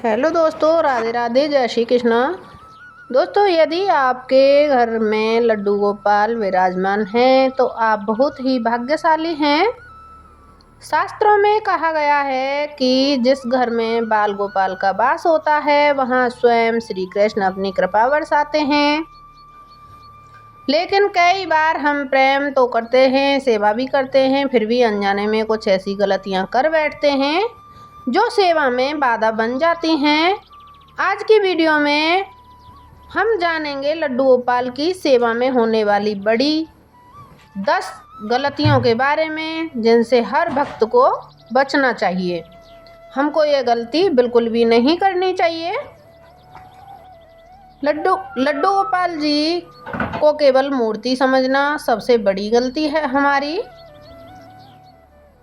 Hello दोस्तों, राधे राधे, जय श्री कृष्णा। दोस्तों, यदि आपके घर में लड्डू गोपाल विराजमान हैं तो आप बहुत ही भाग्यशाली हैं। शास्त्रों में कहा गया है कि जिस घर में बाल गोपाल का वास होता है वहाँ स्वयं श्री कृष्ण अपनी कृपा बरसाते हैं। लेकिन कई बार हम प्रेम तो करते हैं, सेवा भी करते हैं, फिर भी अनजाने में कुछ ऐसी गलतियाँ कर बैठते हैं जो सेवा में बाधा बन जाती हैं। आज की वीडियो में हम जानेंगे लड्डू गोपाल की सेवा में होने वाली बड़ी 10 गलतियों के बारे में, जिनसे हर भक्त को बचना चाहिए। हमको ये गलती बिल्कुल भी नहीं करनी चाहिए। लड्डू गोपाल जी को केवल मूर्ति समझना सबसे बड़ी गलती है हमारी।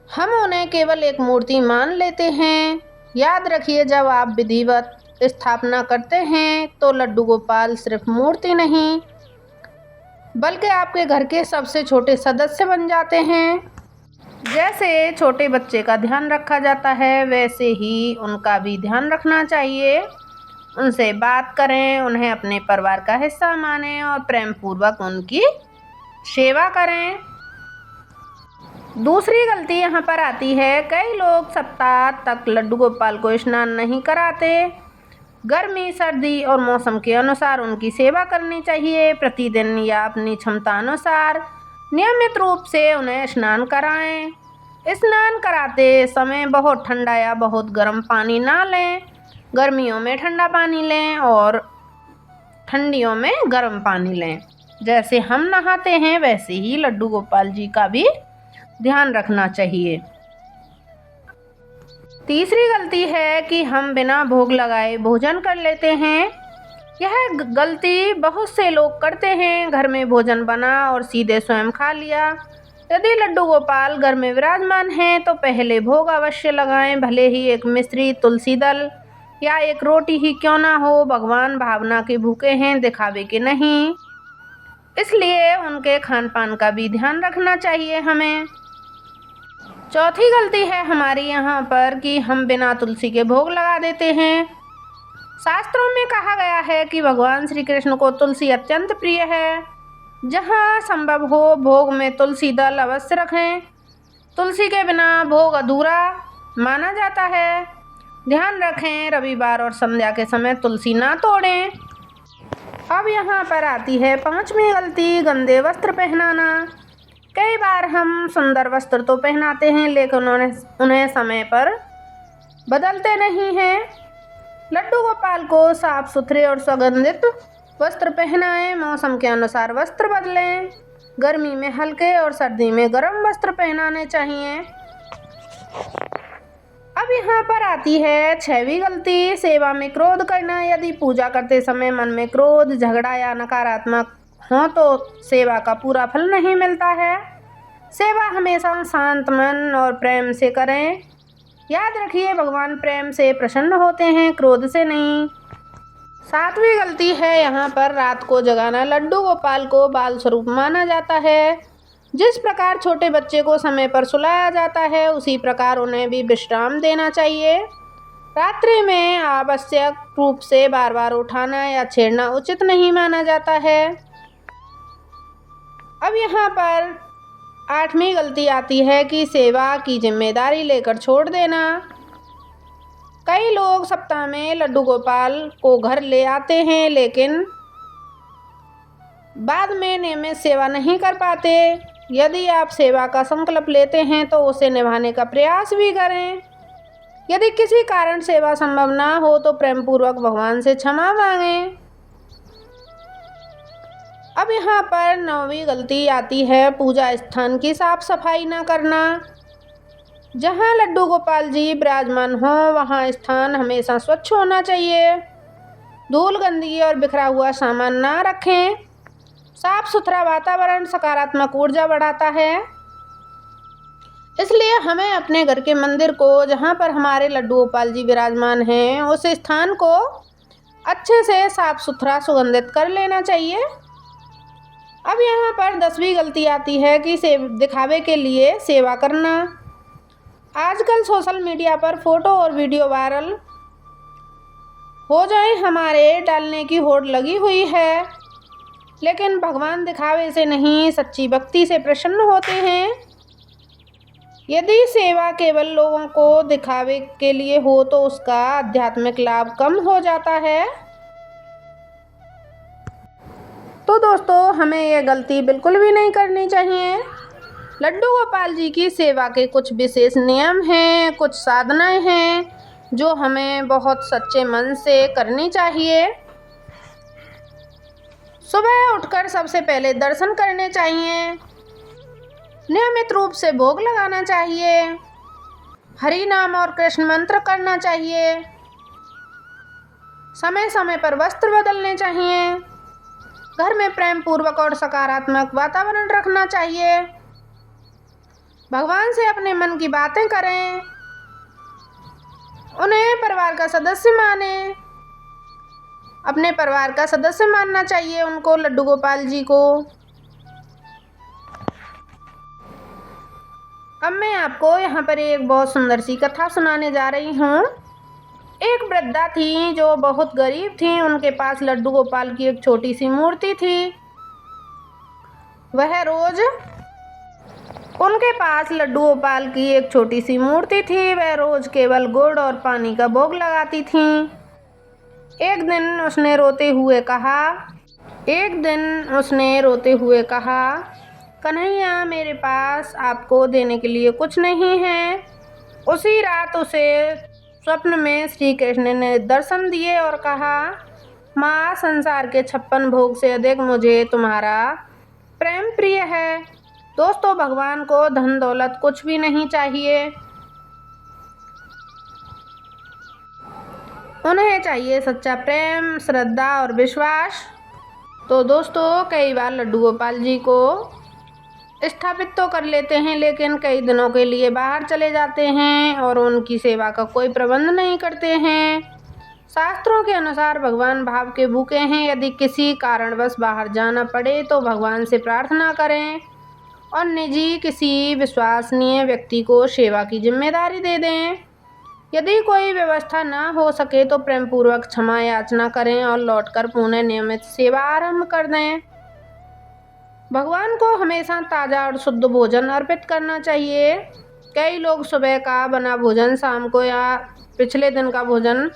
हम उन्हें केवल एक मूर्ति मान लेते हैं। याद रखिए, जब आप विधिवत स्थापना करते हैं तो लड्डू गोपाल सिर्फ मूर्ति नहीं बल्कि आपके घर के सबसे छोटे सदस्य बन जाते हैं। जैसे छोटे बच्चे का ध्यान रखा जाता है, वैसे ही उनका भी ध्यान रखना चाहिए। उनसे बात करें, उन्हें अपने परिवार का हिस्सा मानें और प्रेम पूर्वक उनकी सेवा करें। दूसरी गलती यहाँ पर आती है, कई लोग सप्ताह तक लड्डू गोपाल को स्नान नहीं कराते। गर्मी, सर्दी और मौसम के अनुसार उनकी सेवा करनी चाहिए। प्रतिदिन या अपनी क्षमता अनुसार नियमित रूप से उन्हें स्नान कराएं। स्नान कराते समय बहुत ठंडा या बहुत गर्म पानी ना लें। गर्मियों में ठंडा पानी लें और ठंडियों में गर्म पानी लें। जैसे हम नहाते हैं वैसे ही लड्डू गोपाल जी का भी ध्यान रखना चाहिए। तीसरी गलती है कि हम बिना भोग लगाए भोजन कर लेते हैं। यह गलती बहुत से लोग करते हैं। घर में भोजन बना और सीधे स्वयं खा लिया। यदि लड्डू गोपाल घर में विराजमान हैं तो पहले भोग अवश्य लगाएं, भले ही एक मिश्री, तुलसी दल या एक रोटी ही क्यों ना हो। भगवान भावना के भूखे हैं, दिखावे के नहीं। इसलिए उनके खान पान का भी ध्यान रखना चाहिए हमें। चौथी गलती है हमारी यहाँ पर कि हम बिना तुलसी के भोग लगा देते हैं। शास्त्रों में कहा गया है कि भगवान श्री कृष्ण को तुलसी अत्यंत प्रिय है। जहाँ संभव हो भोग में तुलसी दल अवश्य रखें। तुलसी के बिना भोग अधूरा माना जाता है। ध्यान रखें, रविवार और संध्या के समय तुलसी ना तोड़ें। अब यहाँ पर आती है पांचवी गलती, गंदे वस्त्र पहनाना। कई बार हम सुंदर वस्त्र तो पहनाते हैं लेकिन उन्हें समय पर बदलते नहीं हैं। लड्डू गोपाल को साफ सुथरे और सुगंधित वस्त्र पहनाएं। मौसम के अनुसार वस्त्र बदलें। गर्मी में हल्के और सर्दी में गर्म वस्त्र पहनाने चाहिए। अब यहाँ पर आती है 6वीं गलती, सेवा में क्रोध करना। यदि पूजा करते समय मन में क्रोध, झगड़ा या नकारात्मक हो तो सेवा का पूरा फल नहीं मिलता है। सेवा हमेशा शांत मन और प्रेम से करें। याद रखिए, भगवान प्रेम से प्रसन्न होते हैं, क्रोध से नहीं। 7वीं गलती है यहाँ पर रात को जगाना। लड्डू गोपाल को बाल स्वरूप माना जाता है। जिस प्रकार छोटे बच्चे को समय पर सुलाया जाता है उसी प्रकार उन्हें भी विश्राम देना चाहिए। रात्रि में आवश्यक रूप से बार बार उठाना या छेड़ना उचित नहीं माना जाता है। अब यहाँ पर 8वीं गलती आती है कि सेवा की जिम्मेदारी लेकर छोड़ देना। कई लोग सप्ताह में लड्डू गोपाल को घर ले आते हैं लेकिन बाद में नियमित सेवा नहीं कर पाते। यदि आप सेवा का संकल्प लेते हैं तो उसे निभाने का प्रयास भी करें। यदि किसी कारण सेवा संभव ना हो तो प्रेम पूर्वक भगवान से क्षमा मांगें। अब यहाँ पर 9वीं गलती आती है पूजा स्थान की साफ सफाई ना करना। जहाँ लड्डू गोपाल जी विराजमान हो वहाँ स्थान हमेशा स्वच्छ होना चाहिए। धूल, गंदगी और बिखरा हुआ सामान ना रखें। साफ सुथरा वातावरण सकारात्मक ऊर्जा बढ़ाता है। इसलिए हमें अपने घर के मंदिर को, जहाँ पर हमारे लड्डू गोपाल जी विराजमान हैं, उस स्थान को अच्छे से साफ सुथरा सुगंधित कर लेना चाहिए। अब यहाँ पर 10वीं गलती आती है कि दिखावे के लिए सेवा करना। आजकल सोशल मीडिया पर फोटो और वीडियो वायरल हो जाए हमारे डालने की होड़ लगी हुई है। लेकिन भगवान दिखावे से नहीं, सच्ची भक्ति से प्रसन्न होते हैं। यदि सेवा केवल लोगों को दिखावे के लिए हो तो उसका आध्यात्मिक लाभ कम हो जाता है। तो दोस्तों, हमें यह गलती बिल्कुल भी नहीं करनी चाहिए। लड्डू गोपाल जी की सेवा के कुछ विशेष नियम हैं, कुछ साधनाएं हैं जो हमें बहुत सच्चे मन से करनी चाहिए। सुबह उठकर सबसे पहले दर्शन करने चाहिए। नियमित रूप से भोग लगाना चाहिए। हरि नाम और कृष्ण मंत्र करना चाहिए। समय समय पर वस्त्र बदलने चाहिए। घर में प्रेम पूर्वक और सकारात्मक वातावरण रखना चाहिए। भगवान से अपने मन की बातें करें। उन्हें परिवार का सदस्य माने। अपने परिवार का सदस्य मानना चाहिए उनको, लड्डू गोपाल जी को। अब मैं आपको यहाँ पर एक बहुत सुंदर सी कथा सुनाने जा रही हूँ। एक वृद्धा थी जो बहुत गरीब थी। उनके पास लड्डू गोपाल की एक छोटी सी मूर्ति थी। वह रोज उनके पास लड्डू गोपाल की एक छोटी सी मूर्ति थी। वह रोज केवल गुड़ और पानी का भोग लगाती थी। एक दिन उसने रोते हुए कहा, कन्हैया, मेरे पास आपको देने के लिए कुछ नहीं है। उसी रात उसे स्वप्न में श्री कृष्ण ने दर्शन दिए और कहा, माँ, संसार के 56 भोग से अधिक मुझे तुम्हारा प्रेम प्रिय है। दोस्तों, भगवान को धन दौलत कुछ भी नहीं चाहिए। उन्हें चाहिए सच्चा प्रेम, श्रद्धा और विश्वास। तो दोस्तों, कई बार लड्डू गोपाल जी को स्थापित तो कर लेते हैं, लेकिन कई दिनों के लिए बाहर चले जाते हैं और उनकी सेवा का कोई प्रबंध नहीं करते हैं। शास्त्रों के अनुसार भगवान भाव के भूखे हैं। यदि किसी कारणवश बाहर जाना पड़े तो भगवान से प्रार्थना करें और निजी किसी विश्वसनीय व्यक्ति को सेवा की जिम्मेदारी दे दें। यदि कोई व्यवस्था ना हो सके तो प्रेम पूर्वक क्षमा याचना करें और लौटकर पुनः नियमित सेवा आरंभ कर दें। भगवान को हमेशा ताज़ा और शुद्ध भोजन अर्पित करना चाहिए। कई लोग सुबह का बना भोजन शाम को या पिछले दिन का भोजन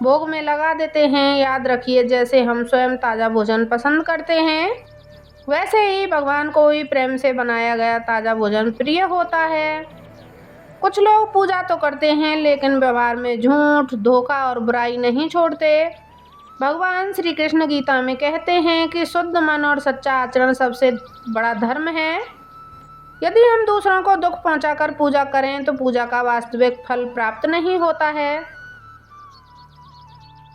भोग में लगा देते हैं। याद रखिए, जैसे हम स्वयं ताज़ा भोजन पसंद करते हैं, वैसे ही भगवान को भी प्रेम से बनाया गया ताज़ा भोजन प्रिय होता है। कुछ लोग पूजा तो करते हैं लेकिन व्यवहार में झूठ, धोखा और बुराई नहीं छोड़ते। भगवान श्री कृष्ण गीता में कहते हैं कि शुद्ध मन और सच्चा आचरण सबसे बड़ा धर्म है। यदि हम दूसरों को दुख पहुंचाकर पूजा करें तो पूजा का वास्तविक फल प्राप्त नहीं होता है।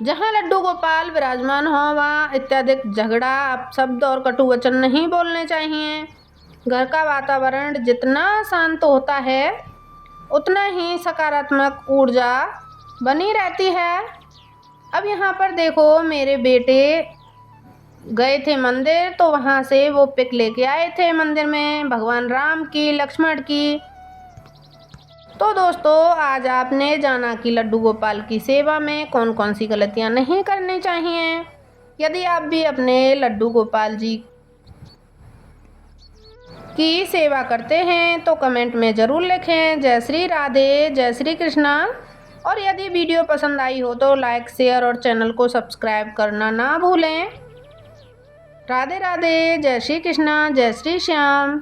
जहां लड्डू गोपाल विराजमान हो वहाँ अत्यधिक झगड़ा, अपशब्द और कटु वचन नहीं बोलने चाहिए। घर का वातावरण जितना शांत होता है उतना ही सकारात्मक ऊर्जा बनी रहती है। अब यहाँ पर देखो, मेरे बेटे गए थे मंदिर तो वहाँ से वो पिक लेके आए थे मंदिर में भगवान राम की, लक्ष्मण की। तो दोस्तों, आज आपने जाना कि लड्डू गोपाल की सेवा में कौन कौन सी गलतियाँ नहीं करनी चाहिए। यदि आप भी अपने लड्डू गोपाल जी की सेवा करते हैं तो कमेंट में ज़रूर लिखें। जय श्री राधे, जय श्री कृष्णा। और यदि वीडियो पसंद आई हो तो लाइक, शेयर और चैनल को सब्सक्राइब करना ना भूलें। राधे राधे, जय श्री कृष्णा, जय श्री श्याम।